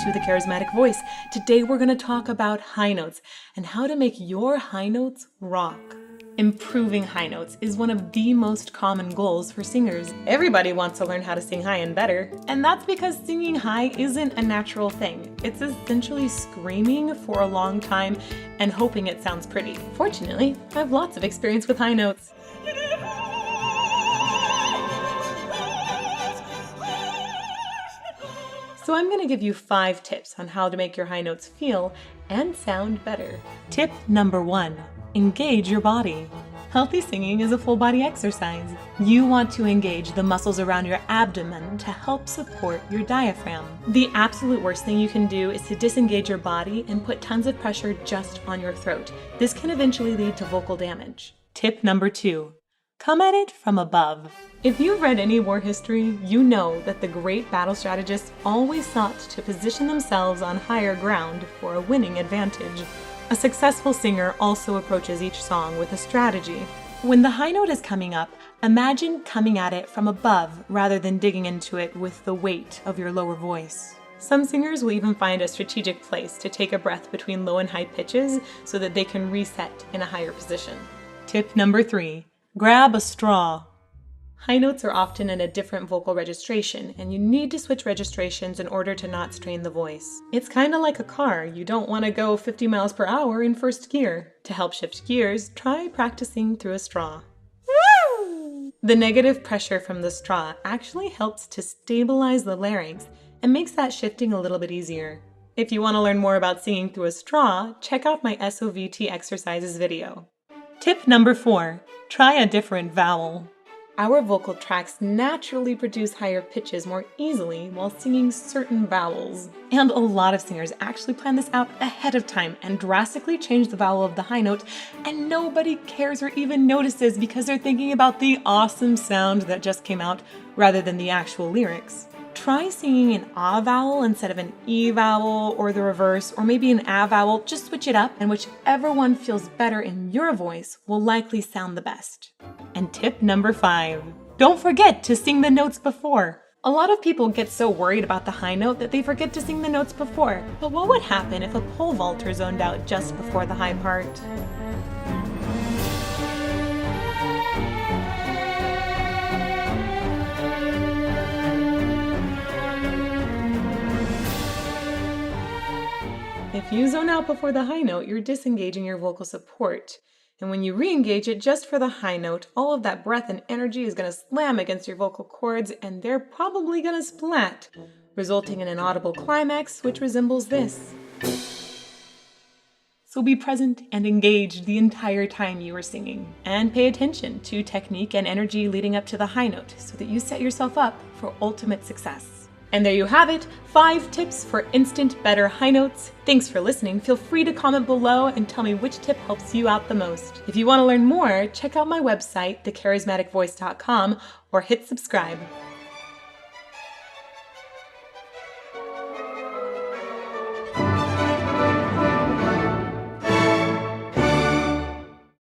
to The Charismatic Voice. Today we're going to talk about high notes and how to make your high notes rock. Improving high notes is one of the most common goals for singers. Everybody wants to learn how to sing high and better, and that's because singing high isn't a natural thing. It's essentially screaming for a long time and hoping it sounds pretty. Fortunately, I have lots of experience with high notes. So I'm going to give you 5 tips on how to make your high notes feel and sound better. Tip number 1, engage your body. Healthy singing is a full body exercise. You want to engage the muscles around your abdomen to help support your diaphragm. The absolute worst thing you can do is to disengage your body and put tons of pressure just on your throat. This can eventually lead to vocal damage. Tip number 2, come at it from above. If you've read any war history, you know that the great battle strategists always sought to position themselves on higher ground for a winning advantage. A successful singer also approaches each song with a strategy. When the high note is coming up, imagine coming at it from above rather than digging into it with the weight of your lower voice. Some singers will even find a strategic place to take a breath between low and high pitches so that they can reset in a higher position. Tip number 3, grab a straw. High notes are often in a different vocal registration, and you need to switch registrations in order to not strain the voice. It's kind of like a car. You don't want to go 50 miles per hour in first gear. To help shift gears, try practicing through a straw. Woo! The negative pressure from the straw actually helps to stabilize the larynx and makes that shifting a little bit easier. If you want to learn more about singing through a straw, check out my SOVT exercises video. Tip number 4, try a different vowel. Our vocal tracts naturally produce higher pitches more easily while singing certain vowels. And a lot of singers actually plan this out ahead of time and drastically change the vowel of the high note, and nobody cares or even notices because they're thinking about the awesome sound that just came out rather than the actual lyrics. Try singing an ah vowel instead of an e vowel, or the reverse, or maybe an a vowel. Just switch it up, and whichever one feels better in your voice will likely sound the best. And tip number 5, don't forget to sing the notes before. A lot of people get so worried about the high note that they forget to sing the notes before. But what would happen if a pole vaulter zoned out just before the high part? If you zone out before the high note, you're disengaging your vocal support. And when you re-engage it just for the high note, all of that breath and energy is going to slam against your vocal cords, and they're probably going to splat, resulting in an audible climax, which resembles this. So be present and engaged the entire time you are singing. And pay attention to technique and energy leading up to the high note so that you set yourself up for ultimate success. And there you have it, 5 tips for instant better high notes. Thanks for listening. Feel free to comment below and tell me which tip helps you out the most. If you want to learn more, check out my website, thecharismaticvoice.com, or hit subscribe.